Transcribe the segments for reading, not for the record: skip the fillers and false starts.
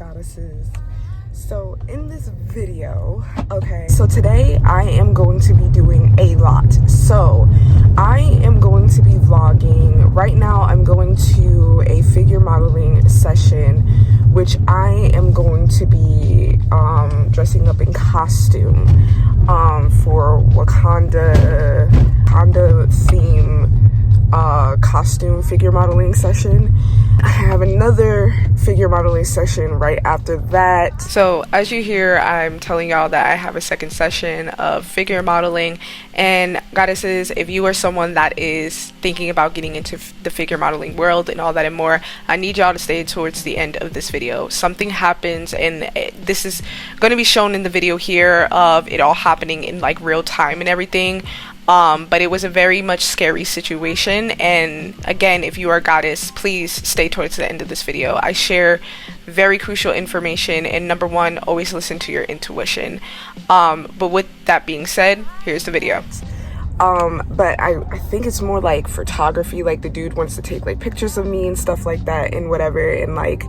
goddesses. So in this video, okay, so today I am going to be doing a lot. So I am going to be vlogging. Right now I'm going to a figure modeling session, which I am going to be dressing up in costume for Wakanda theme costume figure modeling session. I have another figure modeling session right after that. So as you hear, I'm telling y'all that I have a second session of figure modeling. And goddesses, if you are someone that is thinking about getting into the figure modeling world and all that and more, I need y'all to stay towards the end of this video. Something happens, and this is going to be shown in the video here of it all happening in like real time and everything. But it was a very much scary situation, and again, if you are a goddess, please stay towards the end of this video. I share very crucial information, and number one, always listen to your intuition. But with that being said, here's the video. But I think it's more like photography, like the dude wants to take like pictures of me and stuff like that and whatever, and like,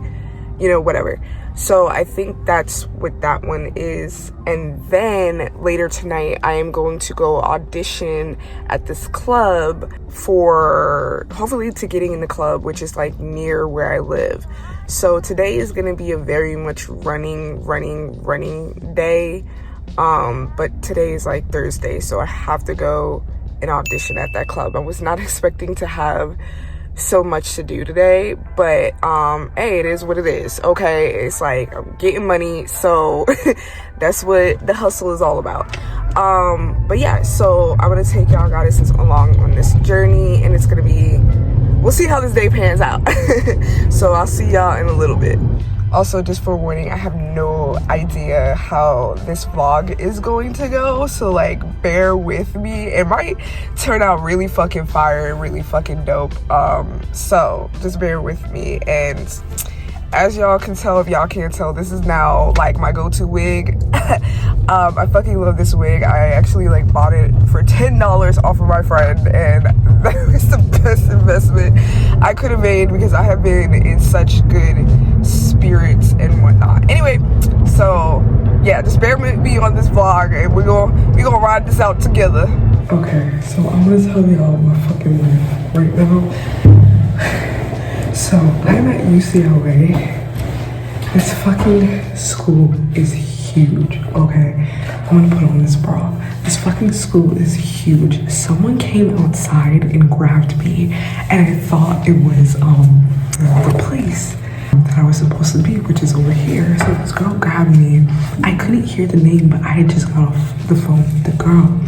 you know, whatever. So I think that's what that one is. And then later tonight I am going to go audition at this club for hopefully to getting in the club, which is like near where I live. So today is going to be a very much running day. But today is like Thursday, so I have to go and audition at that club. I was not expecting to have so much to do today, but hey, it is what it is. Okay, it's like I'm getting money, so that's what the hustle is all about. But yeah, so I'm gonna take y'all goddesses along on this journey, and it's gonna be, we'll see how this day pans out. So I'll see y'all in a little bit. Also, just for warning, I have no idea how this vlog is going to go, so like bear with me. It might turn out really fucking fire and really fucking dope, so just bear with me. And as y'all can tell, if y'all can't tell, this is now like my go-to wig. I fucking love this wig. I actually like bought it for $10 off of my friend, and that was the best investment I could have made because I have been in such good spirits and whatnot. Anyway, so yeah, just bear with me on this vlog, and we're gonna ride this out together. Okay, so I'm gonna tell y'all my fucking life right now. So I'm at UCLA. This fucking school is huge, okay? I'm gonna put on this bra. This fucking school is huge. Someone came outside and grabbed me, and I thought it was the place that I was supposed to be, which is over here. So this girl grabbed me. I couldn't hear the name, but I had just got off the phone with the girl.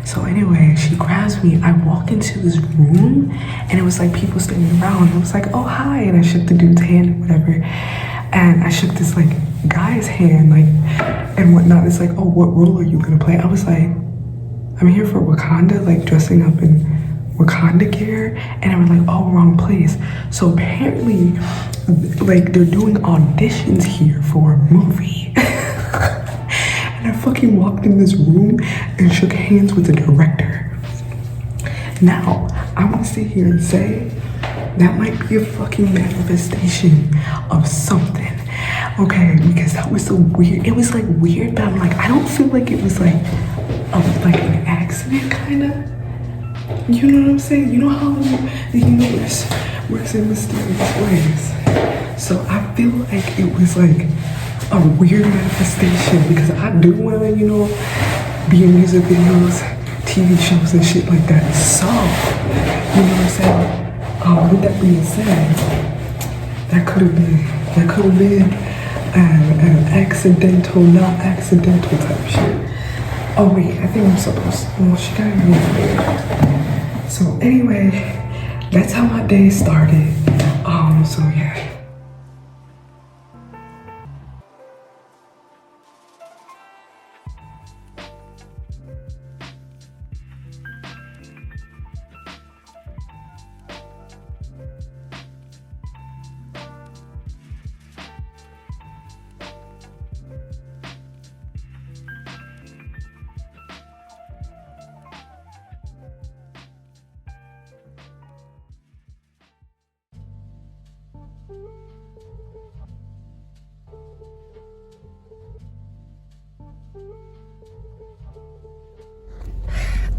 So anyway, she grabs me. I walk into this room, and it was like people standing around. I was like, oh, hi. And I shook the dude's hand or whatever. And I shook this like guy's hand, like, and whatnot. It's like, oh, what role are you gonna play? I was like, I'm here for Wakanda, like dressing up in Wakanda gear. And I was like, oh, wrong place. So apparently, like, they're doing auditions here for a movie. And I fucking walked in this room and shook hands with the director. Now, I'm gonna sit here and say that might be a fucking manifestation of something, okay? Because that was so weird. It was like weird, but I'm like, I don't feel like it was like an accident, kind of. You know what I'm saying? You know how the universe works in mysterious ways. So I feel like it was like a weird manifestation, because I do want to, you know, be in music videos, TV shows and shit like that. So, you know what I'm saying? With that being said, that could have been an accidental, not accidental type shit. Oh wait, I think I'm supposed to, well, she got me. So anyway, that's how my day started. So yeah.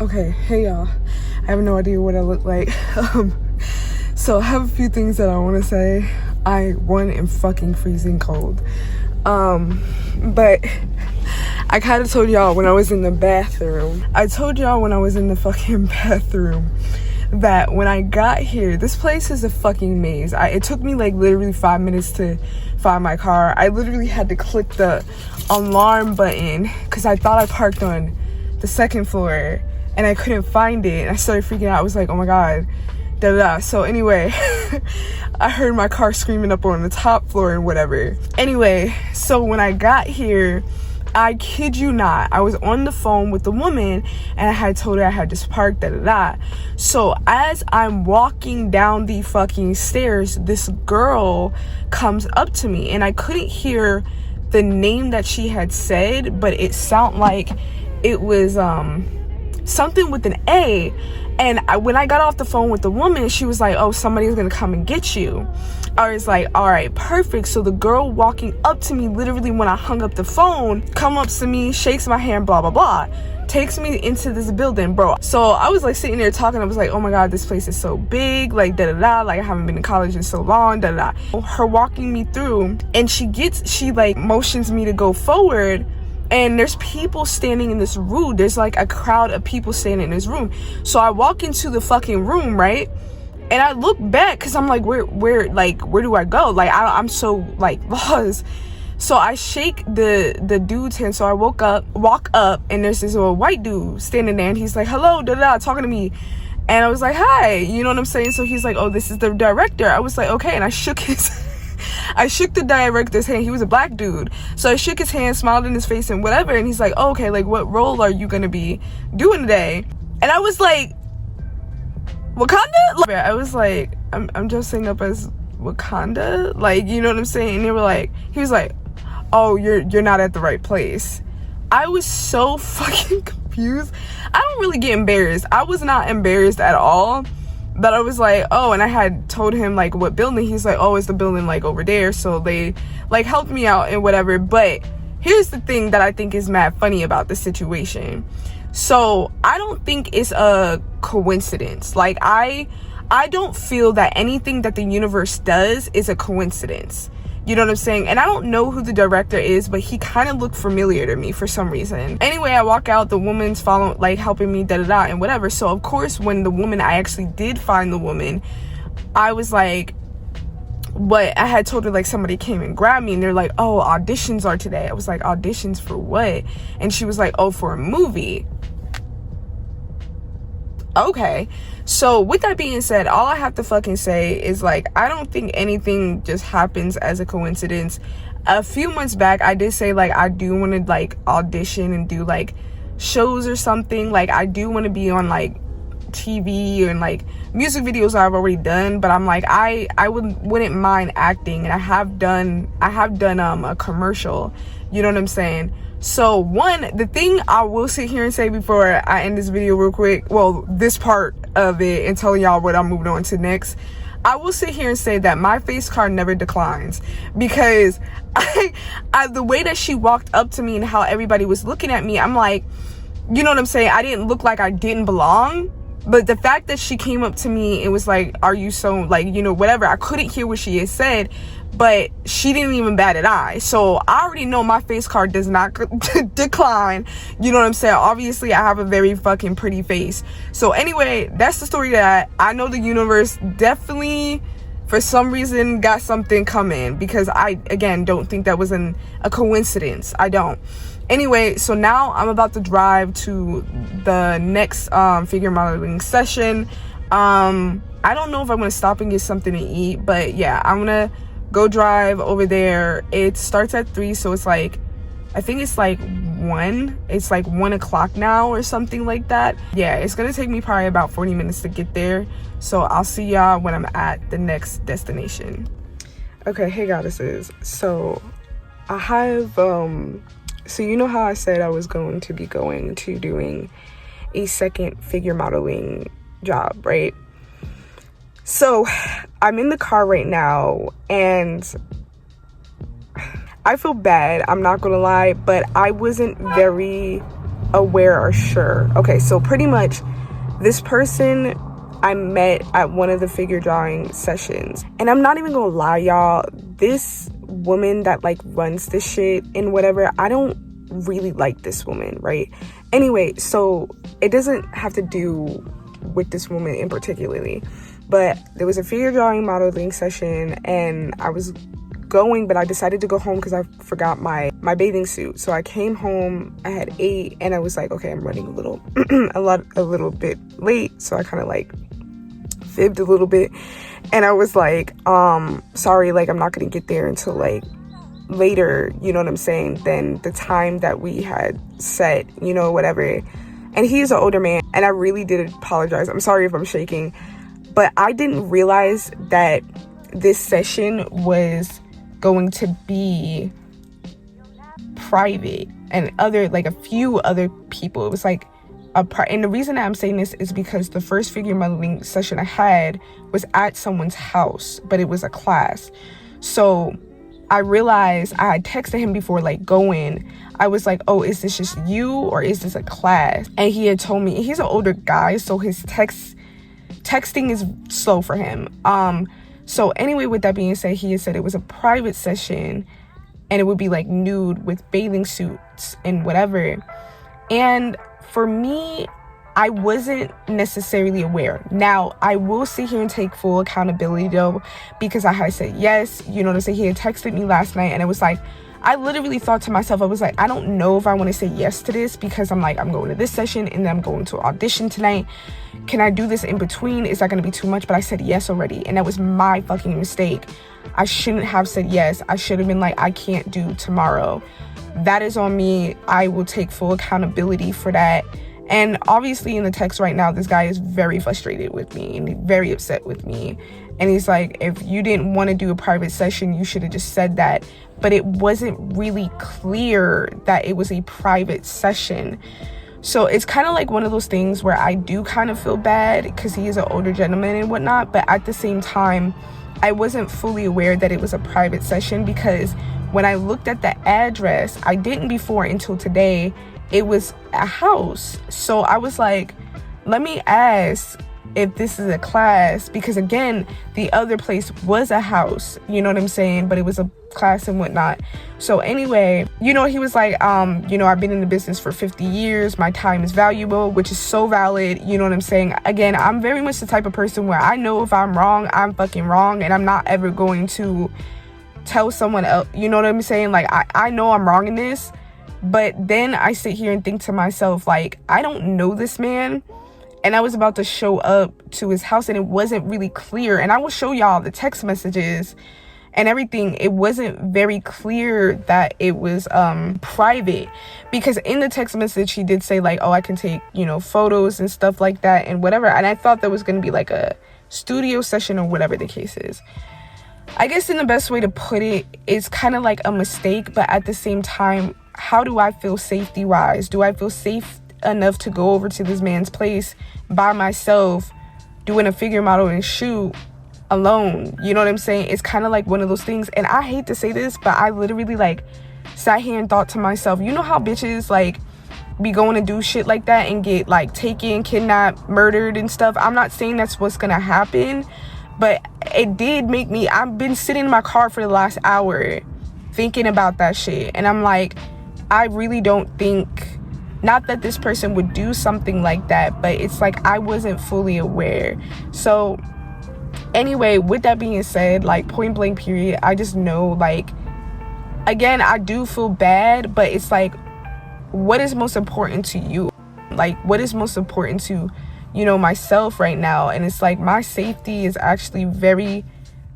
Okay, hey y'all. I have no idea what I look like. So I have a few things that I want to say. I am fucking freezing cold. But I kind of told y'all when I was in the bathroom. I told y'all when I was in the fucking bathroom that when I got here, this place is a fucking maze. It took me like literally 5 minutes to find my car. I literally had to click the alarm button because I thought I parked on the second floor and I couldn't find it. And I started freaking out. I was like, oh my God, da da da. So anyway, I heard my car screaming up on the top floor and whatever. Anyway, so when I got here, I kid you not, I was on the phone with the woman and I had told her I had just parked, da da da. So as I'm walking down the fucking stairs, this girl comes up to me and I couldn't hear the name that she had said, but it sounded like it was something with an A. And when I got off the phone with the woman, she was like, oh, somebody's gonna come and get you. I was like, all right, perfect. So the girl walking up to me, literally when I hung up the phone, come up to me, shakes my hand, blah, blah, blah, takes me into this building, bro. So I was like sitting there talking. I was like, oh my God, this place is so big, like da da da, like I haven't been to college in so long, da da da. Her walking me through, and she like motions me to go forward. And there's people standing in this room. There's like a crowd of people standing in this room. So I walk into the fucking room, right? And I look back because I'm like, where do I go? Like, I'm so like lost. So I shake the dude's hand. So I walk up, and there's this little white dude standing there, and he's like, hello, da da, talking to me. And I was like, hi, you know what I'm saying? So he's like, oh, this is the director. I was like, okay. And I shook the director's hand. He was a black dude. So I shook his hand, smiled in his face and whatever. And he's like, oh, okay, like what role are you gonna be doing today? And I was like, Wakanda? I was like, I'm dressing up as Wakanda, like, you know what I'm saying? And he was like, oh, you're not at the right place. I was so fucking confused. I don't really get embarrassed. I was not embarrassed at all. But I was like, oh, and I had told him like what building. He's like, oh, it's the building like over there. So they like helped me out and whatever. But here's the thing that I think is mad funny about the situation. So I don't think it's a coincidence. Like I don't feel that anything that the universe does is a coincidence. You know what I'm saying? And I don't know who the director is, but he kind of looked familiar to me for some reason. Anyway, I walk out, the woman's following, like helping me, da da da, and whatever. So of course, when I actually did find the woman, I was like, what? I had told her like somebody came and grabbed me, and they're like, oh, auditions are today. I was like, auditions for what? And she was like, oh, for a movie. Okay. So with that being said, all I have to fucking say is like, I don't think anything just happens as a coincidence. A few months back, I did say like I do want to like audition and do like shows or something. Like I do want to be on like TV and like music videos I've already done, but I'm like I wouldn't mind acting, and I have done a commercial, you know what I'm saying? So the thing I will sit here and say before I end this video real quick, well, this part of it, and telling y'all what I'm moving on to next, I will sit here and say that my face card never declines, because the way that she walked up to me and how everybody was looking at me, I'm like, you know what I'm saying? I didn't look like I didn't belong. But the fact that she came up to me, it was like, are you so, like, you know, whatever. I couldn't hear what she had said, but she didn't even bat an eye. So I already know my face card does not decline. You know what I'm saying? Obviously, I have a very fucking pretty face. So anyway, that's the story that I know the universe definitely, for some reason, got something coming, because I, again, don't think that was a coincidence. I don't. Anyway, so now I'm about to drive to the next figure modeling session. I don't know if I'm gonna stop and get something to eat, but yeah, I'm gonna go drive over there. It starts at 3, so it's like, I think it's like 1. It's like 1 o'clock now or something like that. Yeah, it's gonna take me probably about 40 minutes to get there. So I'll see y'all when I'm at the next destination. Okay, hey goddesses. So I have so you know how I said I was going to be going to doing a second figure modeling job, right? So I'm in the car right now, and I feel bad, I'm not gonna lie, but I wasn't very aware or sure. Okay, so pretty much this person I met at one of the figure drawing sessions, and I'm not even gonna lie, y'all, this woman that like runs this shit and whatever, I don't really like this woman, right? Anyway, so it doesn't have to do with this woman in particularly, but there was a figure drawing modeling session and I was going, but I decided to go home because I forgot my bathing suit. So I came home, I had ate, and I was like, okay, I'm running a little bit late, so I kind of like fibbed a little bit, and I was like, sorry, like I'm not gonna get there until like later, you know what I'm saying, than the time that we had set, you know, whatever. And he's an older man, and I really did apologize. I'm sorry if I'm shaking, but I didn't realize that this session was going to be private and a few other people. It was like and the reason that I'm saying this is because the first figure modeling session I had was at someone's house, but it was a class. So I realized I had texted him before like going. I was like, oh, is this just you or is this a class? And he had told me, he's an older guy, so his texting is slow for him. So anyway, with that being said, he had said it was a private session and it would be like nude with bathing suits and whatever. And for me, I wasn't necessarily aware. Now, I will sit here and take full accountability though, because I had said yes, you know what I'm saying? He had texted me last night and it was like, I literally thought to myself, I was like, I don't know if I want to say yes to this because I'm like, I'm going to this session and then I'm going to audition tonight. Can I do this in between? Is that going to be too much? But I said yes already, and that was my fucking mistake. I shouldn't have said yes. I should have been like, I can't do tomorrow. That is on me. I will take full accountability for that. And obviously in the text right now, this guy is very frustrated with me and very upset with me. And he's like, if you didn't want to do a private session, you should have just said that. But it wasn't really clear that it was a private session. So it's kind of like one of those things where I do kind of feel bad because he is an older gentleman and whatnot. But at the same time, I wasn't fully aware that it was a private session because when I looked at the address, I didn't before until today, it was a house. So I was like, let me ask if this is a class, because again, the other place was a house, you know what I'm saying, but it was a class and whatnot. So anyway, you know, he was like, you know, I've been in the business for 50 years, my time is valuable, which is so valid, you know what I'm saying. Again, I'm very much the type of person where I know if I'm wrong, I'm fucking wrong, and I'm not ever going to tell someone else, you know what I'm saying, like I know I'm wrong in this. But then I sit here and think to myself, like, I don't know this man. And I was about to show up to his house and it wasn't really clear. And I will show y'all the text messages and everything. It wasn't very clear that it was private. Because in the text message, he did say like, oh, I can take, you know, photos and stuff like that and whatever. And I thought that was going to be like a studio session or whatever the case is. I guess in the best way to put it, it's kind of like a mistake. But at the same time, how do I feel safety wise? Do I feel safe enough to go over to this man's place by myself doing a figure modeling shoot alone? You know what I'm saying? It's kind of like one of those things. And I hate to say this, but I literally like sat here and thought to myself, you know how bitches like be going to do shit like that and get like taken, kidnapped, murdered and stuff? I'm not saying that's what's gonna happen, but it did make me, I've been sitting in my car for the last hour thinking about that shit. And I'm like, I really don't think, not that this person would do something like that, but it's like I wasn't fully aware. So anyway, with that being said, like point blank period, I just know, like, again, I do feel bad, but it's like, what is most important to you? Like, what is most important to, you know, myself right now? And it's like my safety is actually very,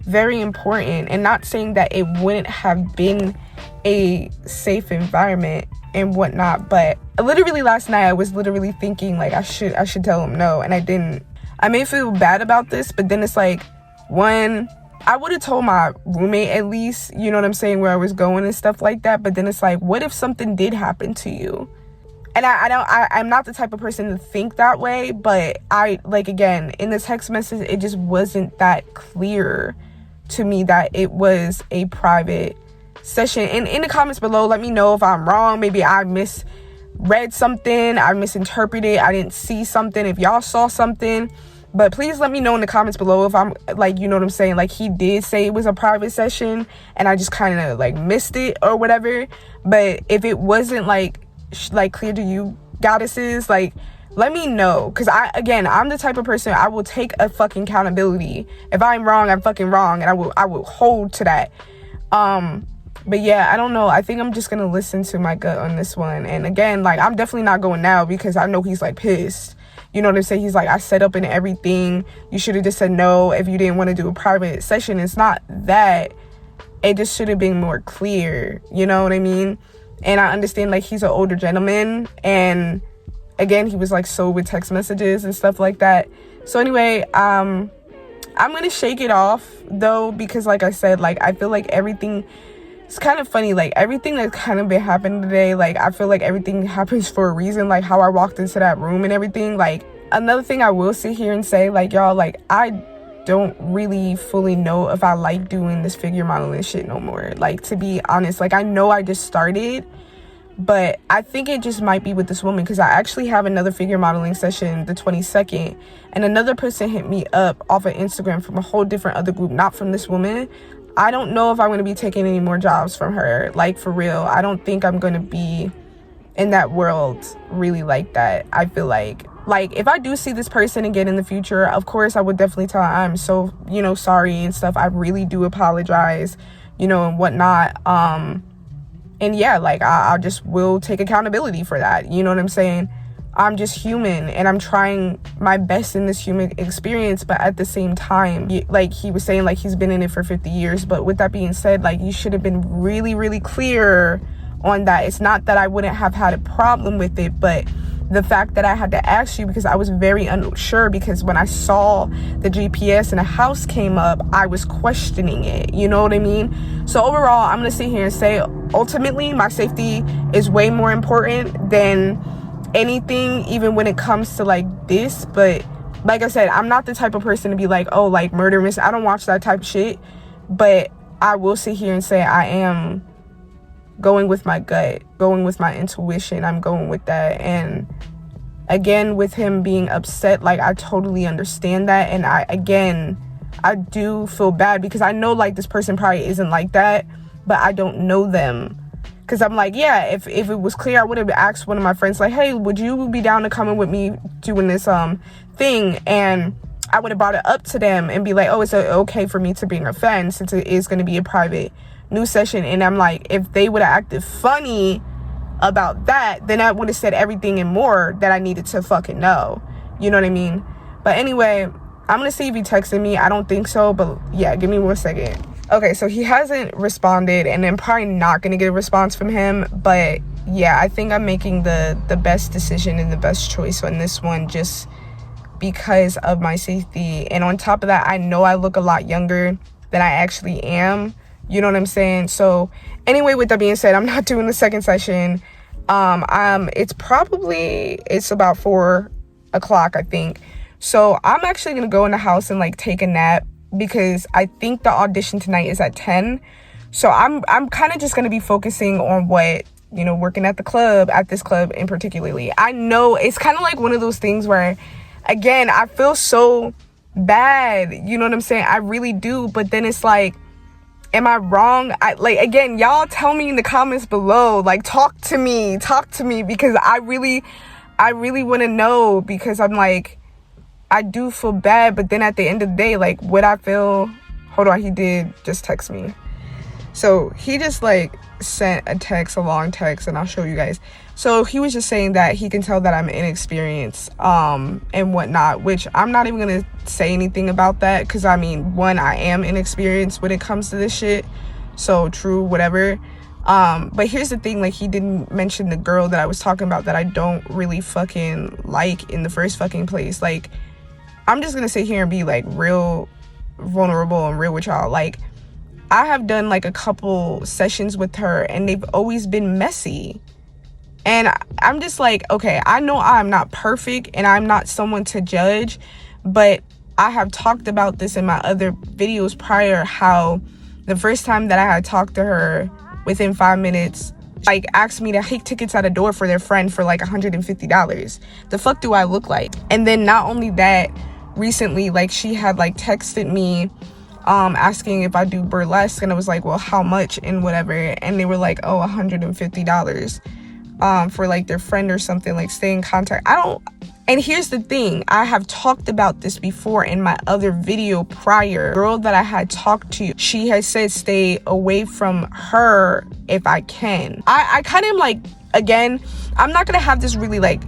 very important. And not saying that it wouldn't have been a safe environment and whatnot, but literally last night I was literally thinking like I should tell him no, and I didn't. I may feel bad about this, but then it's like, one, I would have told my roommate at least, you know what I'm saying, where I was going and stuff like that. But then it's like, what if something did happen to you? And I'm not the type of person to think that way, but I, like, again, in the text message, it just wasn't that clear to me that it was a private session. And in the comments below, let me know if I'm wrong. Maybe I read something, I misinterpreted, I didn't see something, if y'all saw something. But please let me know in the comments below if I'm like, you know what I'm saying, like he did say it was a private session and I just kind of like missed it or whatever. But if it wasn't like clear to you goddesses, like let me know, because I'm the type of person, I will take a fucking accountability. If I'm wrong, I'm fucking wrong, and I will hold to that. But yeah, I don't know, I think I'm just gonna listen to my gut on this one. And again, like I'm definitely not going now because I know he's like pissed. You know what I'm saying? He's like, I set up and everything, you should have just said no if you didn't want to do a private session. It's not that, it just should have been more clear, you know what I mean? And I understand like he's an older gentleman, and again, he was like so with text messages and stuff like that. So anyway, I'm gonna shake it off though, because like I said, like I feel like everything, it's kind of funny, like everything that's kind of been happening today, like I feel like everything happens for a reason, like how I walked into that room and everything. Like another thing I will sit here and say, like y'all, like I don't really fully know if I like doing this figure modeling shit no more, like to be honest. Like I know I just started, but I think it just might be with this woman, because I actually have another figure modeling session the 22nd, and another person hit me up off of Instagram from a whole different other group, not from this woman. I don't know if I'm going to be taking any more jobs from her, like for real. I don't think I'm going to be in that world really like that. I feel like if I do see this person again in the future, of course I would definitely tell her I'm so, you know, sorry and stuff. I really do apologize, you know, and whatnot. And yeah, like I just will take accountability for that. You know what I'm saying? I'm just human, and I'm trying my best in this human experience. But at the same time, like he was saying, like he's been in it for 50 years. But with that being said, like you should have been really, really clear on that. It's not that I wouldn't have had a problem with it, but the fact that I had to ask you, because I was very unsure, because when I saw the GPS and a house came up, I was questioning it, you know what I mean? So overall, I'm gonna sit here and say, ultimately, my safety is way more important than anything, even when it comes to like this. But like I said, I'm not the type of person to be like, oh, like murder mystery, I don't watch that type of shit. But I will sit here and say I am going with my gut, going with my intuition. I'm going with that. And again, with him being upset, like I totally understand that. And I do feel bad, because I know like this person probably isn't like that, but I don't know them. Because I'm like, yeah, if it was clear, I would have asked one of my friends, like, hey, would you be down to come in with me doing this thing? And I would have brought it up to them and be like, oh, it's okay for me to bring a friend, since it is going to be a private news session. And I'm like, if they would have acted funny about that, then I would have said everything and more that I needed to fucking know. You know what I mean? But anyway, I'm gonna see if he texted me. I don't think so, but yeah, give me 1 second. Okay, so he hasn't responded, and I'm probably not gonna get a response from him. But yeah, I think I'm making the best decision and the best choice on this one, just because of my safety. And on top of that, I know I look a lot younger than I actually am. You know what I'm saying? So anyway, with that being said, I'm not doing the second session. It's about 4 o'clock, I think. So I'm actually gonna go in the house and like take a nap, because I think the audition tonight is at 10. So I'm kind of just gonna be focusing on what, you know, working at this club in particularly. I know it's kind of like one of those things where, again, I feel so bad. You know what I'm saying? I really do. But then it's like, am I wrong? Again, y'all tell me in the comments below, like talk to me, because I really want to know, because I'm like, I do feel bad, but then at the end of the day, like, would I feel, hold on, he did just text me. So he just like sent a long text, and I'll show you guys. So he was just saying that he can tell that I'm inexperienced and whatnot, which I'm not even gonna say anything about that, because I mean, one, I am inexperienced when it comes to this shit, so true, whatever. But here's the thing, like, he didn't mention the girl that I was talking about that I don't really fucking like in the first fucking place. Like, I'm just gonna sit here and be like real vulnerable and real with y'all. Like, I have done like a couple sessions with her, and they've always been messy. And I'm just like, okay, I know I'm not perfect and I'm not someone to judge, but I have talked about this in my other videos prior, how the first time that I had talked to her, within 5 minutes, like asked me to take tickets at a door for their friend for like $150. The fuck do I look like? And then not only that, recently, like, she had like texted me asking if I do burlesque, and I was like, well, how much and whatever, and they were like, oh, $150 for like their friend or something, like stay in contact. And here's the thing, I have talked about this before in my other video prior. The girl that I had talked to, she has said stay away from her if I can. I kind of am like, again, I'm not gonna have this really like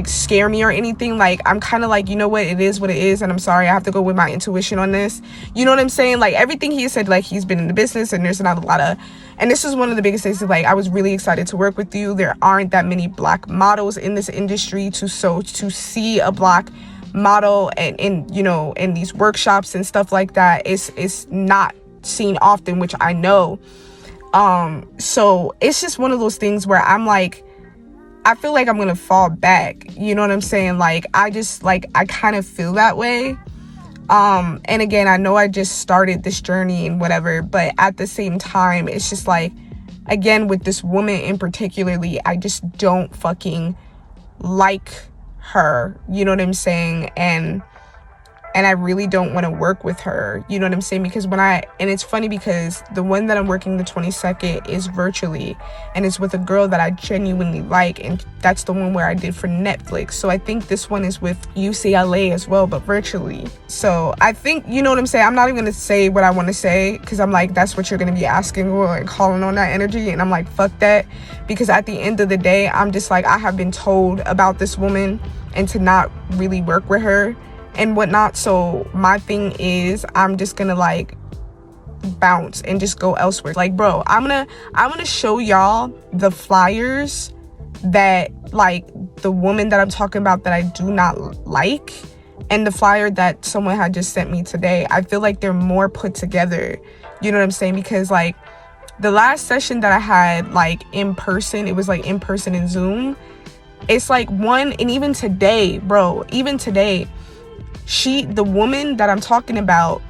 scare me or anything. Like, I'm kind of like, you know what, it is what it is, and I'm sorry, I have to go with my intuition on this. You know what I'm saying? Like, everything he said, like, he's been in the business and there's not a lot of, and this is one of the biggest things, like, I was really excited to work with you. There aren't that many black models in this industry, to see a black model and in, you know, in these workshops and stuff like that is not seen often, which I know. So it's just one of those things where I'm like, I feel like I'm gonna fall back, you know what I'm saying? Like, I kind of feel that way. And again, I know I just started this journey and whatever, but at the same time, it's just like, again, with this woman in particularly, I just don't fucking like her, you know what I'm saying? And I really don't want to work with her, you know what I'm saying? Because and it's funny because the one that I'm working the 22nd is virtually, and it's with a girl that I genuinely like, and that's the one where I did for Netflix. So I think this one is with UCLA as well, but virtually. So I think, you know what I'm saying? I'm not even going to say what I want to say, because I'm like, that's what you're going to be asking for and calling on that energy. And I'm like, fuck that. Because at the end of the day, I'm just like, I have been told about this woman and to not really work with her and whatnot. So my thing is, I'm just gonna like bounce and just go elsewhere. Like, bro, I'm gonna show y'all the flyers that, like, the woman that I'm talking about that I do not like, and the flyer that someone had just sent me today. I feel like they're more put together, you know what I'm saying? Because like the last session that I had, like, in person, it was like in person in Zoom. It's like one, and even today, bro, even today, the woman that I'm talking about,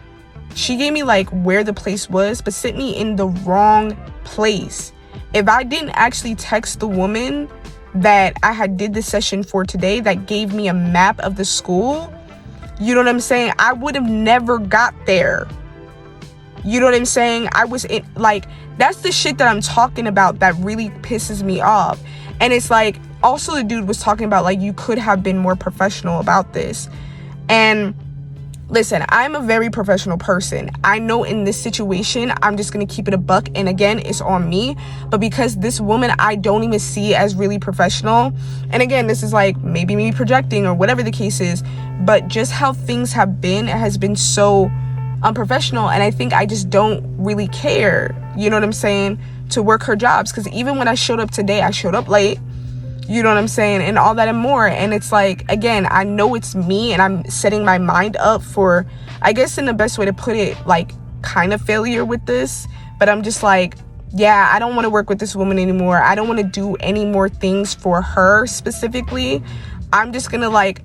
she gave me like where the place was, but sent me in the wrong place. If I didn't actually text the woman that I had did the session for today, that gave me a map of the school, you know what I'm saying, I would have never got there. You know what I'm saying? I was in, like, that's the shit that I'm talking about that really pisses me off. And it's like, also the dude was talking about, like, you could have been more professional about this. And listen, I'm a very professional person. I know in this situation, I'm just going to keep it a buck. And again, it's on me. But because this woman, I don't even see as really professional. And again, this is like maybe me projecting or whatever the case is. But just how things have been, it has been so unprofessional. And I think I just don't really care, you know what I'm saying, to work her jobs. Because even when I showed up today, I showed up late. You know what I'm saying? And all that and more. And it's like, again, I know it's me and I'm setting my mind up for, I guess in the best way to put it, like, kind of failure with this. But I'm just like, yeah, I don't want to work with this woman anymore. I don't want to do any more things for her specifically. I'm just going to, like,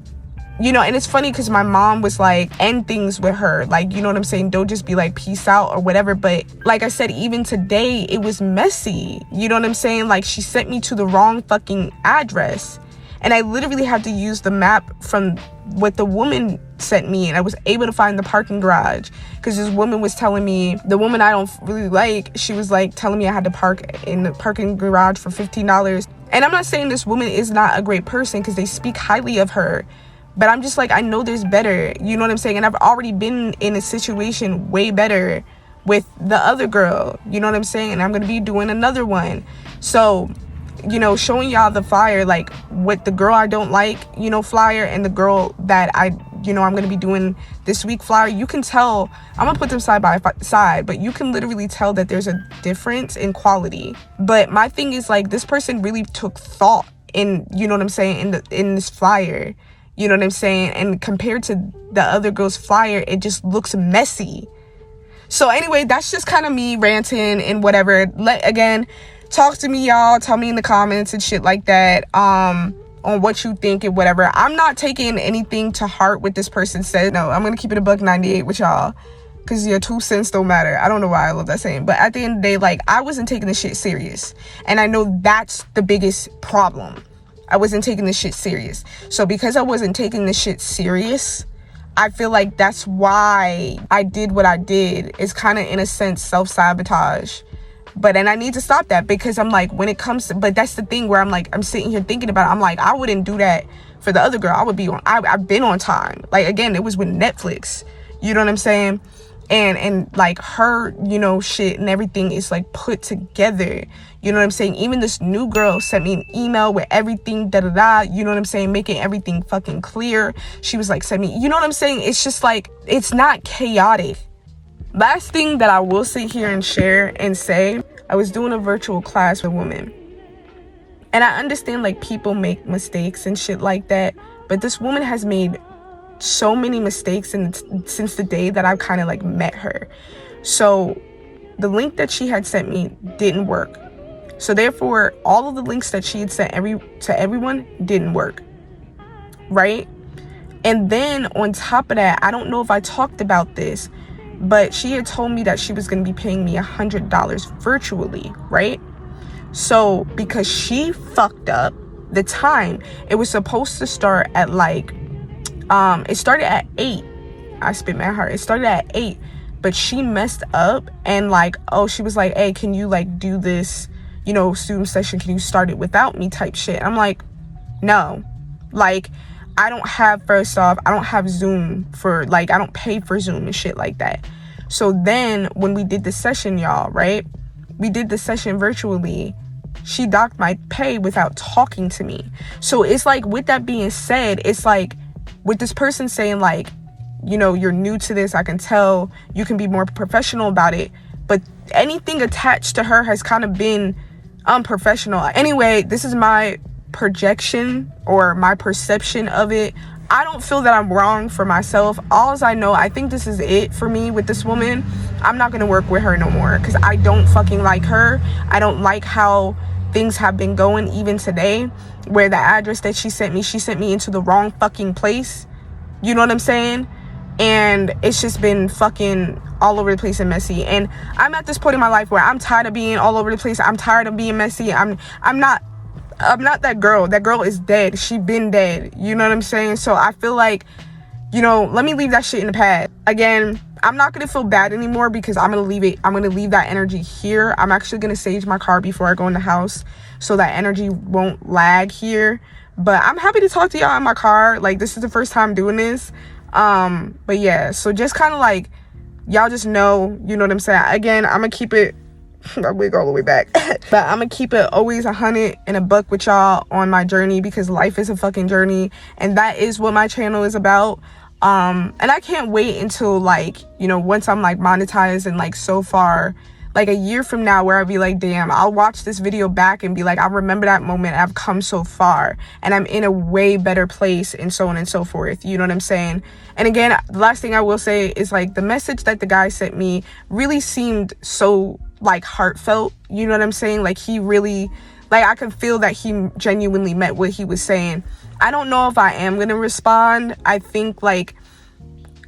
you know, and it's funny because my mom was like, end things with her. Like, you know what I'm saying? Don't just be like, peace out or whatever. But like I said, even today, it was messy. You know what I'm saying? Like, she sent me to the wrong fucking address. And I literally had to use the map from what the woman sent me. And I was able to find the parking garage. Because this woman was telling me, the woman I don't really like, she was like telling me I had to park in the parking garage for $15. And I'm not saying this woman is not a great person, because they speak highly of her. But I'm just like, I know there's better, you know what I'm saying? And I've already been in a situation way better with the other girl, you know what I'm saying? And I'm going to be doing another one. So, you know, showing y'all the flyer, like with the girl I don't like, you know, flyer, and the girl that I'm going to be doing this week flyer, you can tell, I'm going to put them side by side, but you can literally tell that there's a difference in quality. But my thing is, like, this person really took thought in, you know what I'm saying, in this flyer. You know what I'm saying? And compared to the other girl's flyer, it just looks messy. So anyway, that's just kind of me ranting and whatever. Again, talk to me, y'all. Tell me in the comments and shit like that on what you think and whatever. I'm not taking anything to heart what this person said. No, I'm going to keep it a buck 98 with y'all. because your 2 cents don't matter. I don't know why I love that saying, but at the end of the day, like, I wasn't taking this shit serious, and I know that's the biggest problem. I wasn't taking this shit serious. So because I wasn't taking this shit serious, I feel like that's why I did what I did. It's kind of, in a sense, self-sabotage. But, and I need to stop that, because I'm like, when it comes to, but that's the thing where I'm like, I'm sitting here thinking about it. I'm like, I wouldn't do that for the other girl. I would be on, I've been on time. Like, again, it was with Netflix. You know what I'm saying? And like, her, you know, shit and everything is like put together. You know what I'm saying? Even this new girl sent me an email with everything, you know what I'm saying? Making everything fucking clear. She was like, send me, you know what I'm saying? It's just like, it's not chaotic. Last thing that I will sit here and share and say, I was doing a virtual class with women. And I understand, like, people make mistakes and shit like that. But this woman has made so many mistakes since the day that I've kind of like met her. So the link that she had sent me didn't work. So therefore, all of the links that she had sent to everyone didn't work. Right? And then on top of that, I don't know if I talked about this, but she had told me that she was going to be paying me $100 virtually, right? So because she fucked up the time, it was supposed to start at like, it started at 8. I spit my heart. It started at 8, but she messed up and like, oh, she was like, hey, can you like do this, you know, student session? Can you start it without me type shit? I'm like, no, like, I don't have, first off, I don't have Zoom for, like, I don't pay for Zoom and shit like that. So then when we did the session, y'all, right? We did the session virtually. She docked my pay without talking to me. So it's like, with that being said, it's like, with this person saying like, you know, you're new to this, I can tell, you can be more professional about it. But anything attached to her has kind of been unprofessional. Anyway, this is my projection or my perception of it. I don't feel that I'm wrong for myself. All I know, I think this is it for me with this woman. I'm not gonna work with her no more because I don't fucking like her. I don't like how things have been going even today, where the address that she sent me into the wrong fucking place. You know what I'm saying? And it's just been fucking all over the place and messy. And I'm at this point in my life where I'm tired of being all over the place. I'm tired of being messy. I'm not that girl. That girl is dead. She been dead. You know what I'm saying? So I feel like, you know, let me leave that shit in the past. Again, I'm not going to feel bad anymore because I'm going to leave it. I'm going to leave that energy here. I'm actually going to sage my car before I go in the house so that energy won't lag here. But I'm happy to talk to y'all in my car. Like, this is the first time doing this. But yeah, so just kind of like, y'all just know, you know what I'm saying? Again, I'm going to keep it, I wig all the way back. But I'm going to keep it always 100 and a buck with y'all on my journey, because life is a fucking journey. And that is what my channel is about. And I can't wait until, like, you know, once I'm like monetized and like so far, like a year from now, where I'll be like, damn, I'll watch this video back and be like, I remember that moment. I've come so far and I'm in a way better place, and so on and so forth. You know what I'm saying? And again, the last thing I will say is, like, the message that the guy sent me really seemed so like heartfelt. You know what I'm saying? Like, he really, like, I could feel that he genuinely meant what he was saying. I don't know if I am gonna respond. I think, like,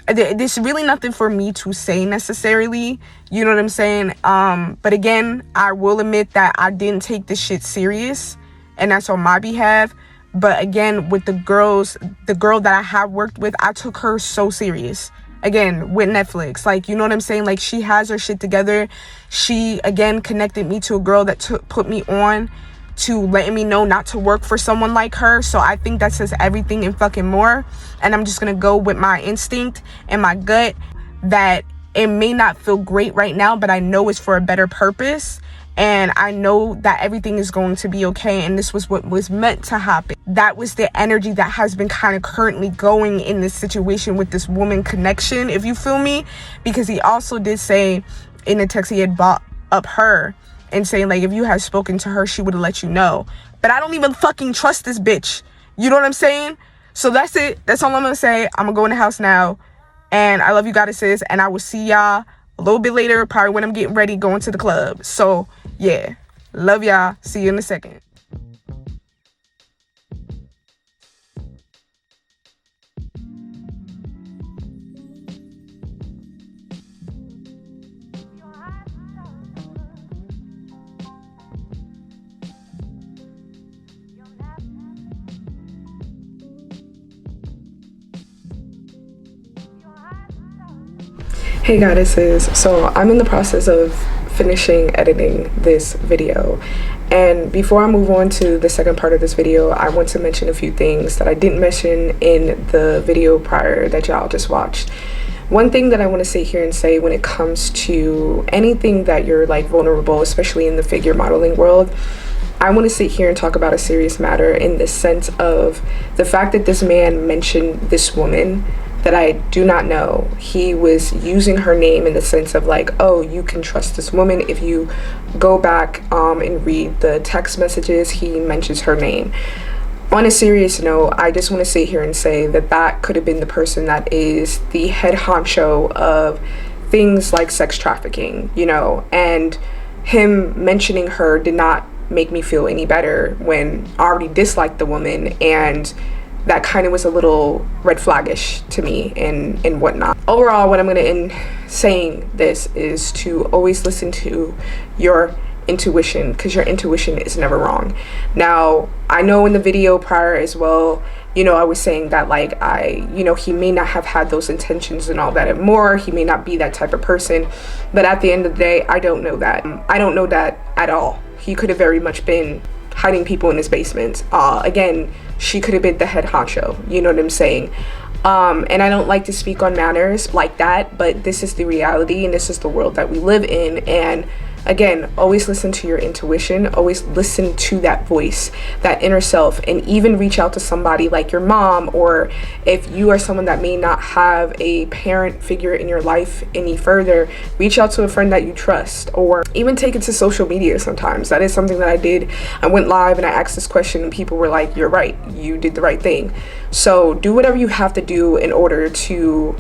there's really nothing for me to say necessarily. You know what I'm saying? But again, I will admit that I didn't take this shit serious, and that's on my behalf. But again, with the girl that I have worked with, I took her so serious. Again, with Netflix, like, you know what I'm saying? Like, she has her shit together. She, again, connected me to a girl that put me on to letting me know not to work for someone like her. So I think that says everything and fucking more. And I'm just gonna go with my instinct and my gut that it may not feel great right now, but I know it's for a better purpose. And I know that everything is going to be okay. And this was what was meant to happen. That was the energy that has been kind of currently going in this situation with this woman connection, if you feel me. Because he also did say in the text he had brought up her and saying, like, if you had spoken to her, she would have let you know. But I don't even fucking trust this bitch. You know what I'm saying? So that's it. That's all I'm gonna say. I'm gonna go in the house now. And I love you goddesses. And I will see y'all a little bit later, probably when I'm getting ready, going to the club. So yeah, love y'all. See you in a second. Hey goddesses, so I'm in the process of finishing editing this video, and before I move on to the second part of this video, I want to mention a few things that I didn't mention in the video prior that y'all just watched. One thing that I want to sit here and say when it comes to anything that you're like vulnerable, especially in the figure modeling world, I want to sit here and talk about a serious matter in the sense of the fact that this man mentioned this woman that I do not know. He was using her name in the sense of like, oh, you can trust this woman. If you go back and read the text messages, he mentions her name. On a serious note, I just want to sit here and say that that could have been the person that is the head honcho of things like sex trafficking, you know, and him mentioning her did not make me feel any better when I already disliked the woman, and that kind of was a little red flaggish to me and whatnot. Overall, what I'm going to end saying this is to always listen to your intuition, because your intuition is never wrong. Now, I know in the video prior as well, you know, I was saying that like he may not have had those intentions and all that and more. He may not be that type of person, but at the end of the day, I don't know that. I don't know that at all. He could have very much been hiding people in his basement. Again, she could have been the head honcho, you know what I'm saying? And I don't like to speak on matters like that, but this is the reality and this is the world that we live in. And again, always listen to your intuition, always listen to that voice, that inner self, and even reach out to somebody like your mom, or if you are someone that may not have a parent figure in your life any further, reach out to a friend that you trust, or even take it to social media sometimes. That is something that I did. I went live and I asked this question and people were like, you're right, you did the right thing. So do whatever you have to do in order to,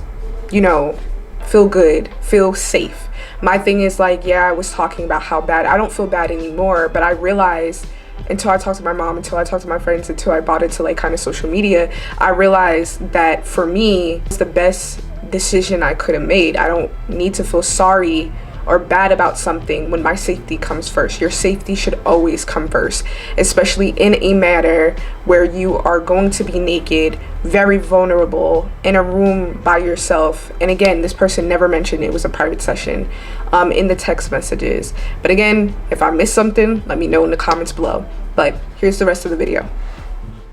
you know, feel good, feel safe. My thing is like, yeah, I was talking about how bad, I don't feel bad anymore, but I realized until I talked to my mom, until I talked to my friends, until I bought into like kind of social media, I realized that for me, it's the best decision I could have made. I don't need to feel sorry or bad about something when my safety comes first. Your safety should always come first, especially in a matter where you are going to be naked, very vulnerable, in a room by yourself. And again, this person never mentioned it was a private session in the text messages. But again, if I missed something, let me know in the comments below. But here's the rest of the video.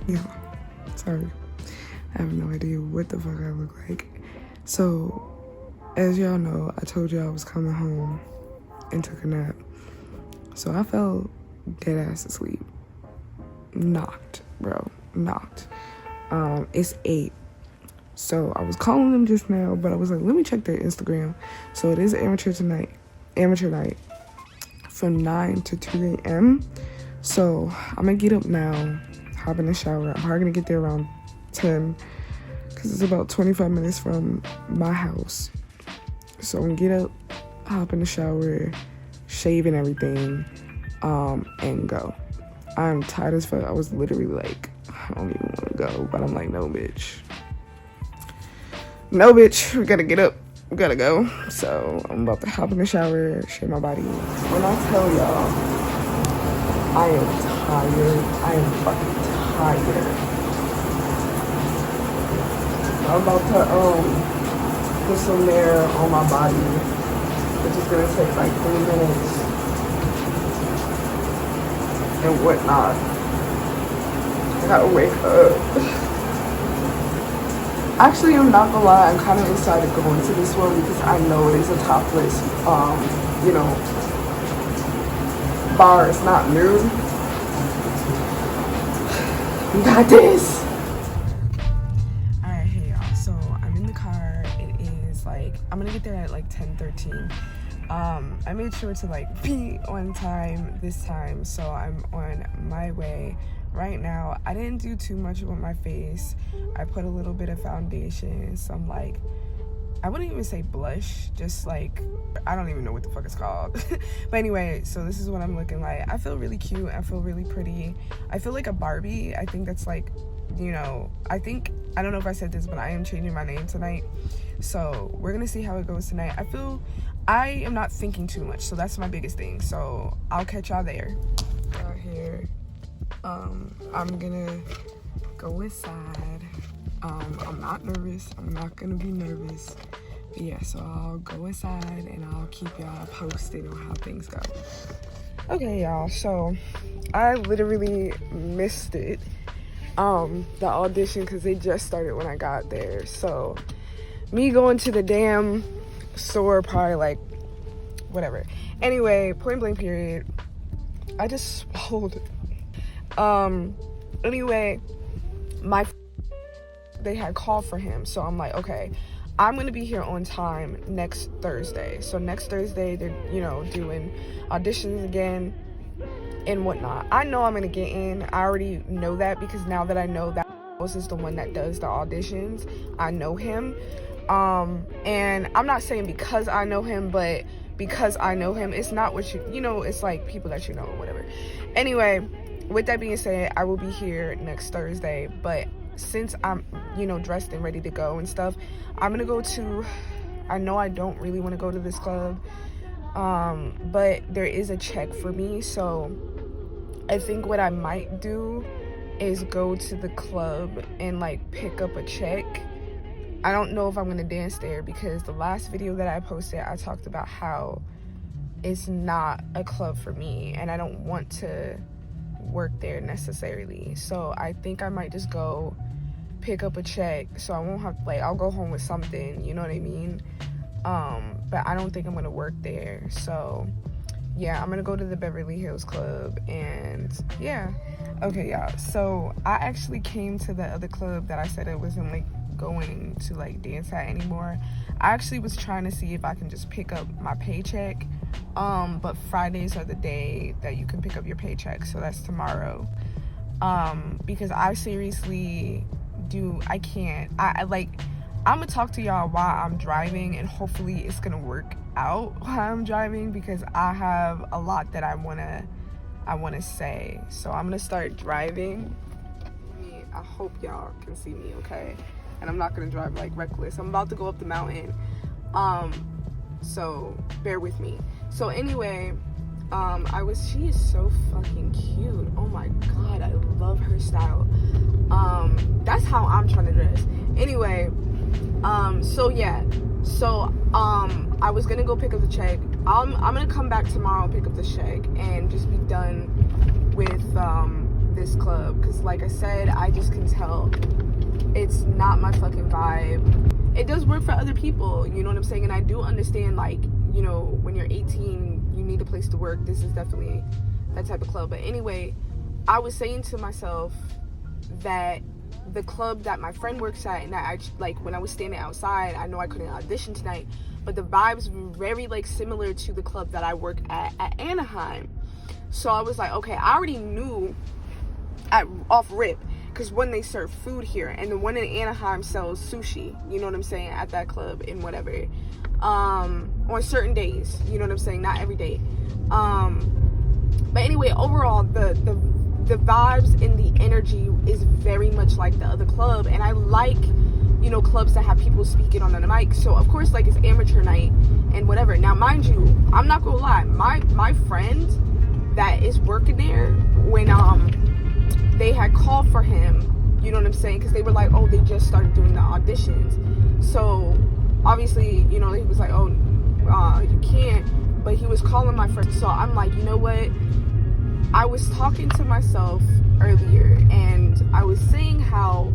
Yeah, sorry. I have no idea what the fuck I look like. So, as y'all know, I told you I was coming home and took a nap. So I fell dead ass asleep. Knocked, bro. Knocked. It's 8. So I was calling them just now, but I was like, let me check their Instagram. So it is amateur night from 9 to 2 a.m. So I'm gonna get up now, hop in the shower. I'm probably gonna get there around 10 because it's about 25 minutes from my house. So I'm gonna get up, hop in the shower, shave and everything, and go. I'm tired as fuck. I was literally like, I don't even want to go, but I'm like, no, bitch. No, bitch, we gotta get up. We gotta go. So I'm about to hop in the shower, shave my body. When I tell y'all, I am tired. I am fucking tired. I'm about to, put some air on my body, which is gonna take like 3 minutes and whatnot. I gotta wake up. Actually, I'm not gonna lie, I'm kind of excited going to this one because I know it is a topless, you know, bar. It's not new. We got this. I'm gonna get there at like 10:13. I made sure to like be on time this time, so I'm on my way right now. I didn't do too much with my face. I put a little bit of foundation, some like, I wouldn't even say blush, just like, I don't even know what the fuck it's called. But anyway, so this is what I'm looking like. I feel really cute. I feel really pretty. I feel like a Barbie. I think that's like, you know, I don't know if I said this, but I am changing my name tonight. So we're gonna see how it goes tonight. I feel I am not thinking too much, so that's my biggest thing. So I'll catch y'all there. Out here, I'm gonna go inside. I'm not nervous. I'm not gonna be nervous Yeah, so I'll go inside and I'll keep y'all posted on how things go. Okay, y'all, so I literally missed it, the audition, because it just started when I got there. So me going to the damn store, probably like whatever. Anyway, point blank period, I just swallowed. Anyway, they had called for him, so I'm like, okay, I'm gonna be here on time next Thursday. So next Thursday they're, you know, doing auditions again and whatnot. I know I'm gonna get in. I already know that, because now that I know that Rose is the one that does the auditions, I know him. And I'm not saying because I know him, but because I know him, it's not what you know, it's like people that you know or whatever. Anyway, with that being said, I will be here next Thursday, but since I'm, you know, dressed and ready to go and stuff, I'm gonna go to, I know I don't really want to go to this club, but there is a check for me, so I think what I might do is go to the club and like pick up a check. I don't know if I'm gonna dance there, because the last video that I posted, I talked about how it's not a club for me and I don't want to work there necessarily. So I think I might just go pick up a check, so I won't have, like, I'll go home with something, you know what I mean? But I don't think I'm gonna work there. So yeah, I'm gonna go to the Beverly Hills Club, and yeah. Okay, y'all, so I actually came to the other club that I said I wasn't like going to like dance at anymore. I actually was trying to see if I can just pick up my paycheck, but Fridays are the day that you can pick up your paycheck, so that's tomorrow. Because I seriously I can't. I like, I'm gonna talk to y'all while I'm driving, and hopefully it's gonna work out while I'm driving, because I have a lot that I wanna say. So I'm gonna start driving. I hope y'all can see me okay, and I'm not gonna drive like reckless. I'm about to go up the mountain, so bear with me. So anyway, she is so fucking cute. Oh my god, I love her style. That's how I'm trying to dress. Anyway, so yeah, so I was gonna go pick up the check. I'm gonna come back tomorrow and pick up the check and just be done with this club, because like I said, I just can tell it's not my fucking vibe. It does work for other people, you know what I'm saying, and I do understand, like, you know, when you're 18 you need a place to work. This is definitely that type of club. But anyway, I was saying to myself that the club that my friend works at, and I like, when I was standing outside, I know I couldn't audition tonight, but the vibes were very like similar to the club that I work at Anaheim. So I was like, okay, I already knew off rip, because when they serve food here, and the one in Anaheim sells sushi, you know what I'm saying, at that club and whatever, on certain days, you know what I'm saying, not every day. But anyway, overall, the vibes and the energy is very much like the other club, and I like, you know, clubs that have people speaking on the mic. So of course, like, it's amateur night and whatever. Now mind you, I'm not gonna lie, my friend that is working there, when they had called for him, you know what I'm saying, because they were like, oh, they just started doing the auditions, so obviously, you know, he was like, oh, you can't, but he was calling my friend. So I'm like, you know what, I was talking to myself earlier, and I was saying how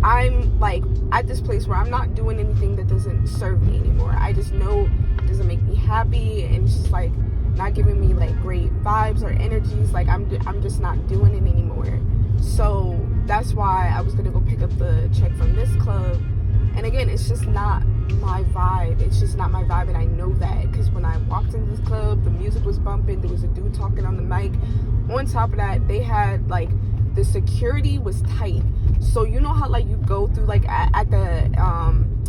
I'm like at this place where I'm not doing anything that doesn't serve me anymore. I just know it doesn't make me happy, and it's just like not giving me like great vibes or energies. Like I'm just not doing it anymore. So that's why I was gonna go pick up the check from this club. And again, it's just not my vibe. It's just not my vibe, and I know that, because when I walked into this club, the music was bumping, there was a dude talking on the mic. On top of that, they had like, the security was tight. So you know how like you go through like at the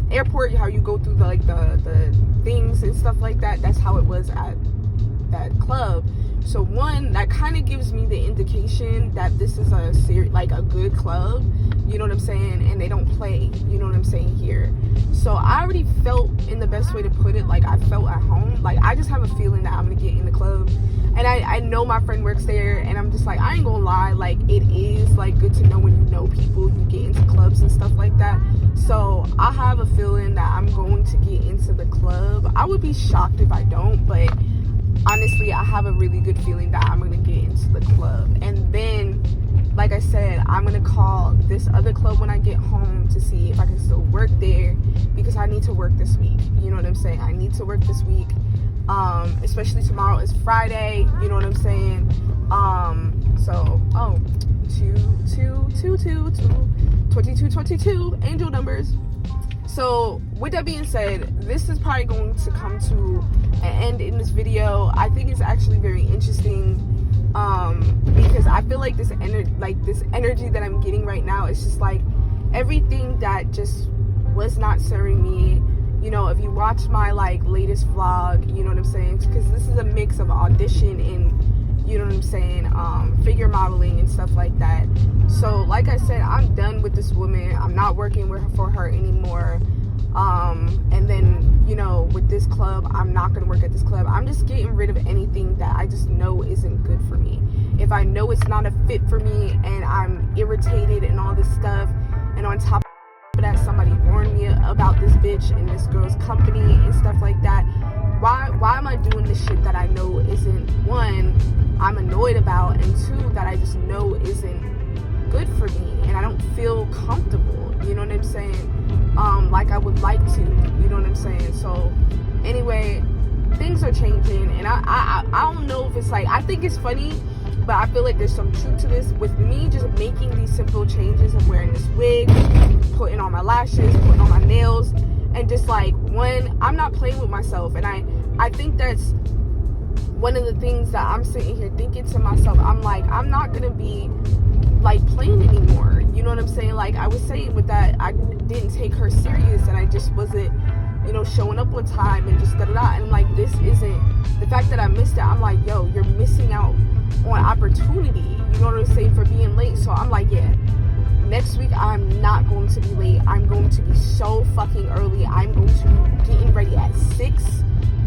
airport, how you go through the things and stuff like that. That's how it was at that club, So one, that kind of gives me the indication that this is a good club, you know what I'm saying, and they don't play, you know what I'm saying, here. So I already felt, in the best way to put it, like I felt at home. Like I just have a feeling that I'm gonna get in the club, and I know my friend works there, and I'm just like, I ain't gonna lie, like it is like good to know when you know people, you get into clubs and stuff like that. So I have a feeling that I'm going to get into the club. I would be shocked if I don't, but honestly, I have a really good feeling that I'm gonna get into the club. And then, like I said, I'm gonna call this other club when I get home to see if I can still work there, because I need to work this week, you know what I'm saying? I need to work this week, especially tomorrow is Friday, you know what I'm saying? So 22, angel numbers. So with that being said, this is probably going to come to an end in this video. I think it's actually very interesting, because I feel like this energy that I'm getting right now is just like everything that just was not serving me. You know, if you watch my like latest vlog, you know what I'm saying, because this is a mix of audition and, you know what I'm saying, figure modeling and stuff like that. So like I said, I'm done with this woman. I'm not working for her anymore. And then, you know, with this club, I'm not gonna work at this club. I'm just getting rid of anything that I just know isn't good for me. If I know it's not a fit for me and I'm irritated and all this stuff, and on top of that, somebody warned me about this bitch and this girl's company and stuff like that, why am I doing this shit that I know isn't, one, I'm annoyed about, and two, that I just know isn't good for me and I don't feel comfortable, you know what I'm saying, like I would like to, you know what I'm saying. So anyway, things are changing, and I don't know if it's like, I think it's funny, but I feel like there's some truth to this, with me just making these simple changes of wearing this wig, putting on my lashes, putting on my nails, and just like, one, I'm not playing with myself. And I think that's one of the things that I'm sitting here thinking to myself. I'm like, I'm not gonna be like playing anymore, you know what I'm saying? Like I was saying with that, I didn't take her serious, and I just wasn't, you know, showing up on time and just da-da-da. And I'm like, this isn't, the fact that I missed it, I'm like, yo, you're missing out on opportunity, you know what I'm saying, for being late. So I'm like, yeah, next week I'm not going to be late. I'm going to be so fucking early. I'm going to be getting ready at 6,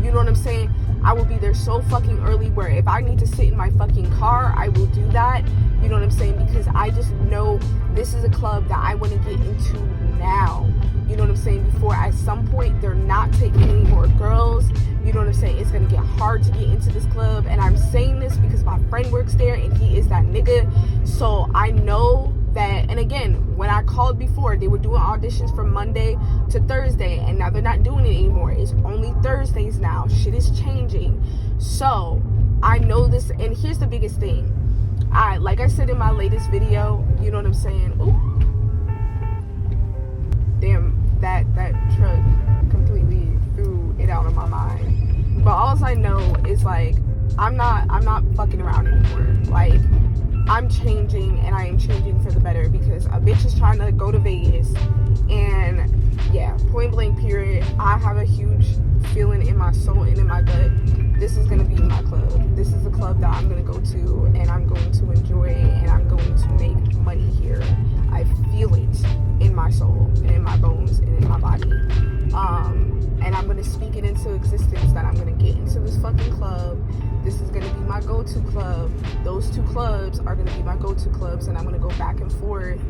you know what I'm saying? I will be there so fucking early, where if I need to sit in my fucking car, I will do that, you know what I'm saying, because I just know this is a club that I want to get into now, you know what I'm saying, before at some point they're not taking any more girls, you know what I'm saying. It's gonna get hard to get into this club, and I'm saying this because my friend works there and he is that nigga. So I know that, and again, when I called before, they were doing auditions from Monday to Thursday, and now they're not doing it anymore. It's only Thursdays now. Shit is changing. So I know this, and here's the biggest thing. Like I said in my latest video, you know what I'm saying. Ooh, damn, that truck completely threw it out of my mind. But all I know is like, I'm not fucking around anymore. Like, I'm changing, and I am changing for the better, because a bitch is trying to go to Vegas, and yeah, point blank period, I have a huge feeling in my soul and in my gut, this is gonna be my club. This is the club that I'm gonna go to, and I'm going to enjoy it, and I'm going to make money here. I feel it in my soul and in my bones and in my body, and I'm gonna speak it into existence that I'm gonna get into this fucking club. This is gonna be my go-to club. Those two clubs are gonna be my go-to clubs, and I'm gonna go back and forth,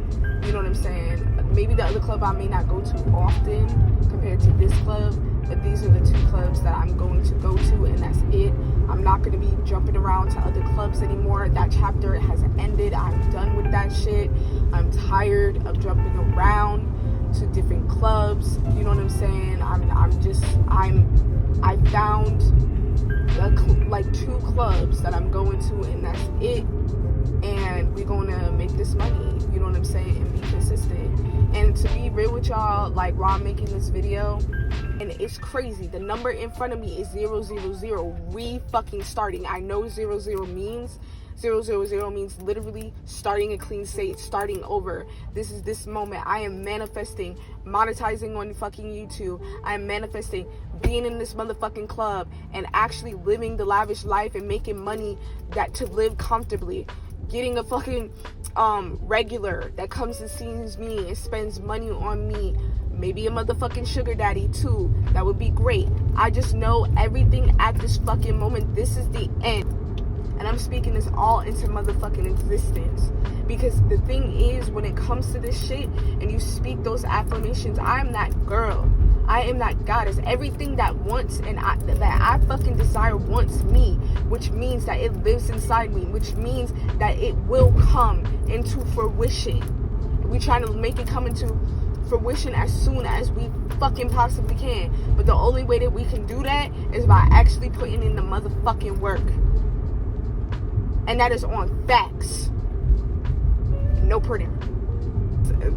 you know what I'm saying. Maybe the other club I may not go to often compared to this club, but these are the two clubs that I'm going to go to, and that's it. I'm not going to be jumping around to other clubs anymore. That chapter has ended. I'm done with that shit. I'm tired of jumping around to different clubs, you know what I'm saying. I found like 2 clubs that I'm going to, and that's it. And we're going to make this money, you know what I'm saying, and be consistent. And to be real with y'all, like, while I'm making this video, and it's crazy, the number in front of me is 000, re-fucking starting. I know 00 means 000 means literally starting a clean slate, starting over. This is this moment. I am manifesting monetizing on fucking YouTube. I am manifesting being in this motherfucking club and actually living the lavish life and making money that to live comfortably. Getting a fucking regular that comes and sees me and spends money on me. Maybe a motherfucking sugar daddy too. That would be great. I just know everything at this fucking moment, this is the end. And I'm speaking this all into motherfucking existence. Because the thing is, when it comes to this shit and you speak those affirmations, I am that girl. I am that goddess. Everything that wants and that I fucking desire wants me, which means that it lives inside me, which means that it will come into fruition. We trying to make it come into fruition as soon as we fucking possibly can. But the only way that we can do that is by actually putting in the motherfucking work. And that is on facts. No pretty.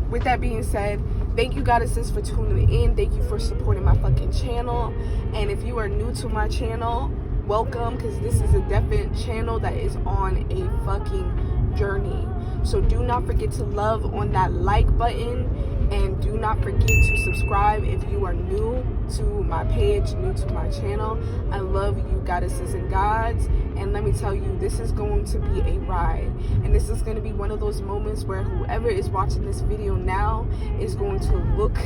With that being said, thank you goddesses for tuning in. Thank you for supporting my fucking channel. And if you are new to my channel, welcome, because this is a definite channel that is on a fucking journey. So do not forget to love on that like button, and do not forget to subscribe if you are new to my page, new to my channel. I love you goddesses and gods, and let me tell you, this is going to be a ride, and this is going to be one of those moments where whoever is watching this video now is going to look,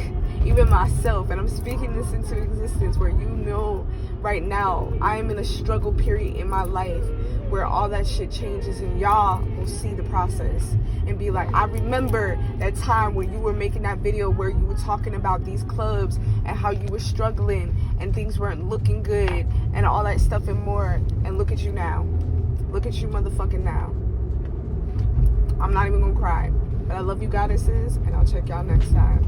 even myself, and I'm speaking this into existence, where you know right now I am in a struggle period in my life where all that shit changes, and y'all will see the process and be like, I remember that time when you were making that video where you were talking about these clubs and how you were struggling and things weren't looking good and all that stuff and more. And look at you now. Look at you motherfucking now. I'm not even gonna cry, but I love you goddesses, and I'll check y'all next time.